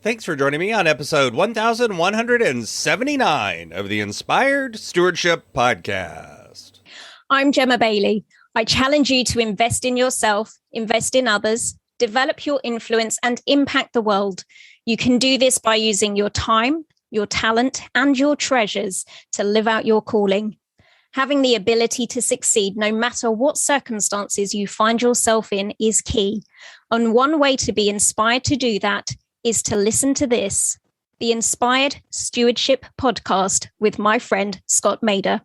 Thanks for joining me on episode 1179 of the Inspired Stewardship Podcast. I'm Gemma Bailey. I challenge you to invest in yourself, invest in others, develop your influence, and impact the world. You can do this by using your time, your talent, and your treasures to live out your calling. Having the ability to succeed no matter what circumstances you find yourself in is key. And one way to be inspired to do that is to listen to this, the Inspired Stewardship Podcast with my friend, Scott Mader.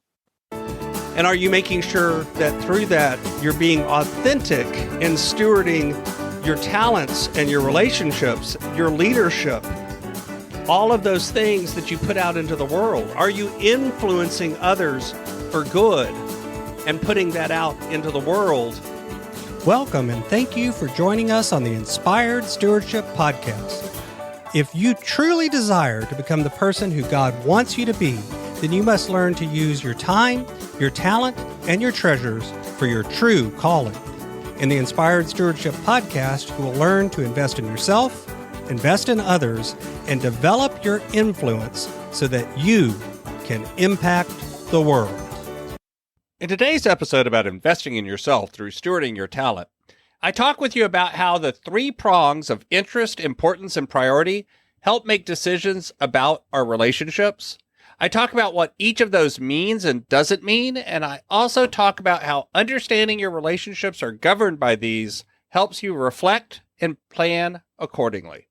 And are you making sure that through that, you're being authentic in stewarding your talents and your relationships, your leadership, all of those things that you put out into the world? Are you influencing others for good and putting that out into the world? Welcome and thank you for joining us on the Inspired Stewardship Podcast. If you truly desire to become the person who God wants you to be, then you must learn to use your time, your talent, and your treasures for your true calling. In the Inspired Stewardship Podcast, you will learn to invest in yourself, invest in others, and develop your influence so that you can impact the world. In today's episode about investing in yourself through stewarding your talent, I talk with you about how the three prongs of interest, importance, and priority help make decisions about our relationships. I talk about what each of those means and doesn't mean, and I also talk about how understanding your relationships are governed by these helps you reflect and plan accordingly.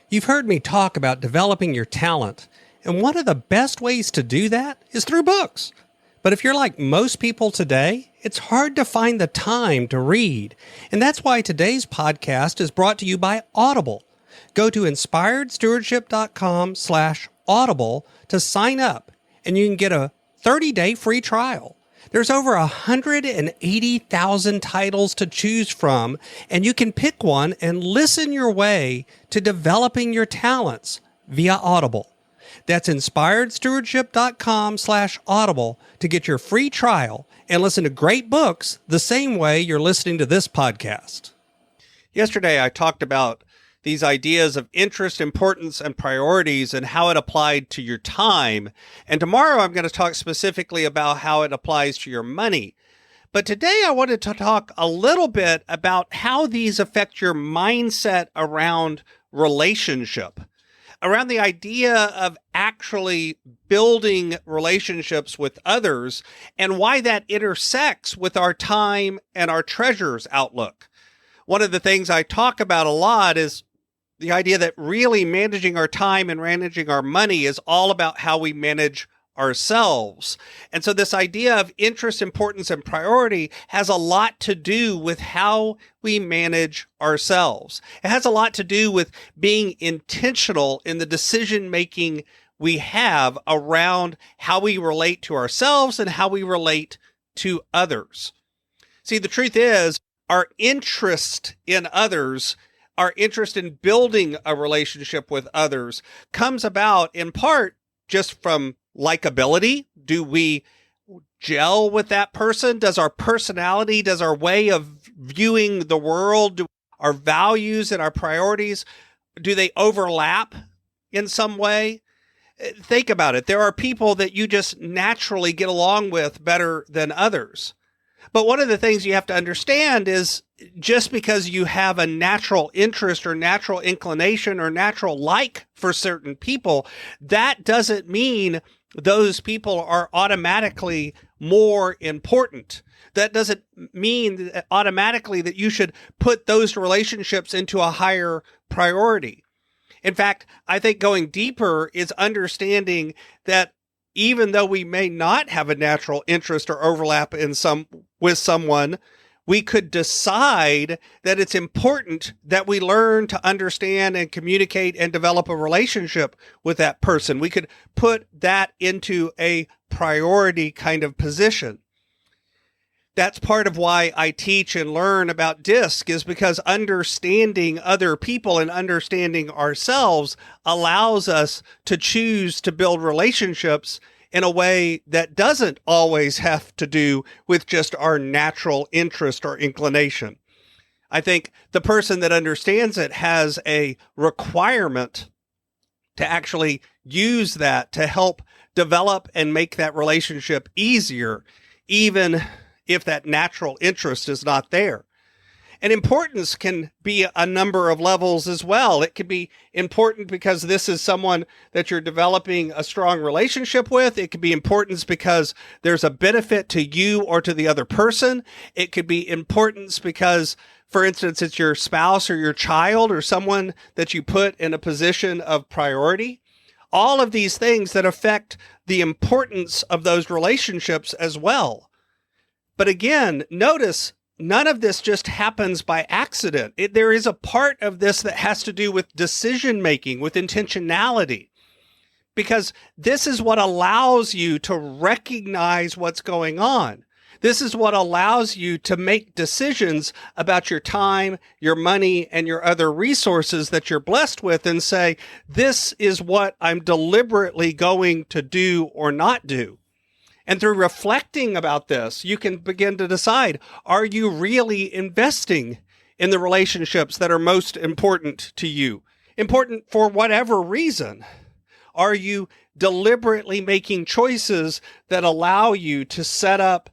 You've heard me talk about developing your talent, and one of the best ways to do that is through books. But if you're like most people today, it's hard to find the time to read. And that's why today's podcast is brought to you by Audible. Go to inspiredstewardship.com/audible to sign up, and you can get a 30-day free trial. There's over 180,000 titles to choose from, and you can pick one and listen your way to developing your talents via Audible. That's inspiredstewardship.com/audible to get your free trial and listen to great books the same way you're listening to this podcast. Yesterday, I talked about these ideas of interest, importance, and priorities and how it applied to your time. And tomorrow, I'm going to talk specifically about how it applies to your money. But today, I wanted to talk a little bit about how these affect your mindset around relationship, around the idea of actually building relationships with others and why that intersects with our time and our treasures outlook. One of the things I talk about a lot is the idea that really managing our time and managing our money is all about how we manage ourselves. And so this idea of interest, importance, and priority has a lot to do with how we manage ourselves. It has a lot to do with being intentional in the decision-making we have around how we relate to ourselves and how we relate to others. See, the truth is, our interest in others, our interest in building a relationship with others comes about in part just from likability. Do we gel with that person? Does our personality, does our way of viewing the world, do our values and our priorities, do they overlap in some way? Think about it. There are people that you just naturally get along with better than others. But one of the things you have to understand is just because you have a natural interest or natural inclination or natural like for certain people, that doesn't mean those people are automatically more important. That doesn't mean that automatically that you should put those relationships into a higher priority. In fact, I think going deeper is understanding that even though we may not have a natural interest or overlap with someone, we could decide that it's important that we learn to understand and communicate and develop a relationship with that person. We could put that into a priority kind of position. That's part of why I teach and learn about DISC, is because understanding other people and understanding ourselves allows us to choose to build relationships in a way that doesn't always have to do with just our natural interest or inclination. I think the person that understands it has a requirement to actually use that to help develop and make that relationship easier, even if that natural interest is not there. And importance can be a number of levels as well. It could be important because this is someone that you're developing a strong relationship with. It could be importance because there's a benefit to you or to the other person. It could be importance because, for instance, it's your spouse or your child or someone that you put in a position of priority. All of these things that affect the importance of those relationships as well. But again, notice none of this just happens by accident. There is a part of this that has to do with decision making, with intentionality, because this is what allows you to recognize what's going on. This is what allows you to make decisions about your time, your money, and your other resources that you're blessed with and say, this is what I'm deliberately going to do or not do. And through reflecting about this, you can begin to decide, are you really investing in the relationships that are most important to you? Important for whatever reason. Are you deliberately making choices that allow you to set up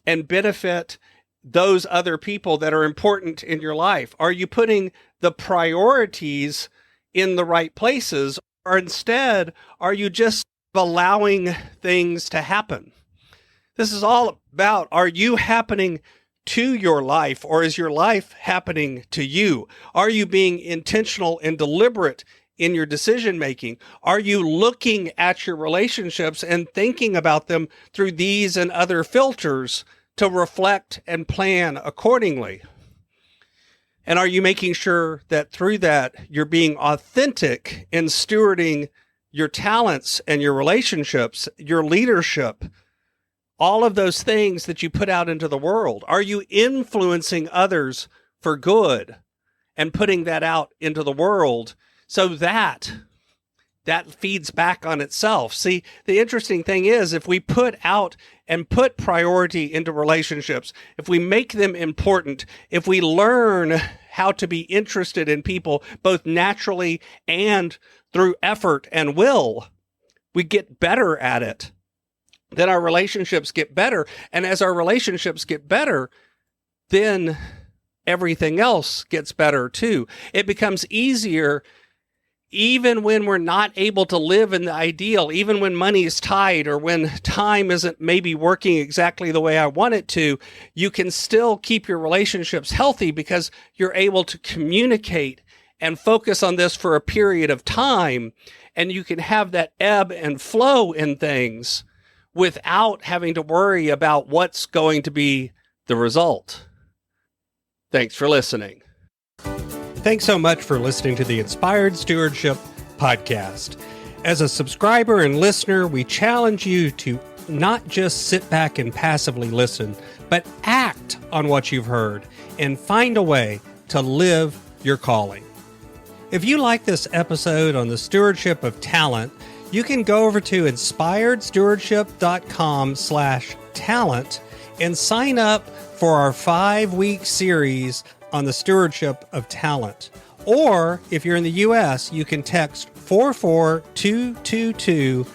and benefit those other people that are important in your life? Are you putting the priorities in the right places? Or instead, are you just allowing things to happen? This is all about, are you happening to your life, or is your life happening to you? Are you being intentional and deliberate in your decision making? Are you looking at your relationships and thinking about them through these and other filters to reflect and plan accordingly? And are you making sure that through that you're being authentic in stewarding your talents and your relationships, your leadership, all of those things that you put out into the world? Are you influencing others for good and putting that out into the world so that feeds back on itself? See, the interesting thing is, if we put out and put priority into relationships, if we make them important, if we learn how to be interested in people both naturally and through effort and will, we get better at it. Then our relationships get better. And as our relationships get better, then everything else gets better too. It becomes easier even when we're not able to live in the ideal, even when money is tight or when time isn't maybe working exactly the way I want it to, you can still keep your relationships healthy because you're able to communicate and focus on this for a period of time. And you can have that ebb and flow in things without having to worry about what's going to be the result. Thanks for listening. Thanks so much for listening to the Inspired Stewardship podcast. As a subscriber and listener, we challenge you to not just sit back and passively listen, but act on what you've heard and find a way to live your calling. If you like this episode on the stewardship of talent, you can go over to inspiredstewardship.com/talent and sign up for our 5-week series on the stewardship of talent. Or if you're in the U.S., you can text 44222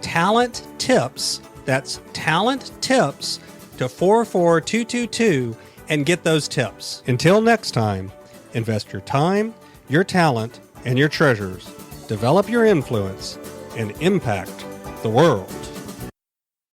talent tips. That's talent tips to 44222 and get those tips. Until next time, invest your time, your talent, and your treasures. Develop your influence and impact the world.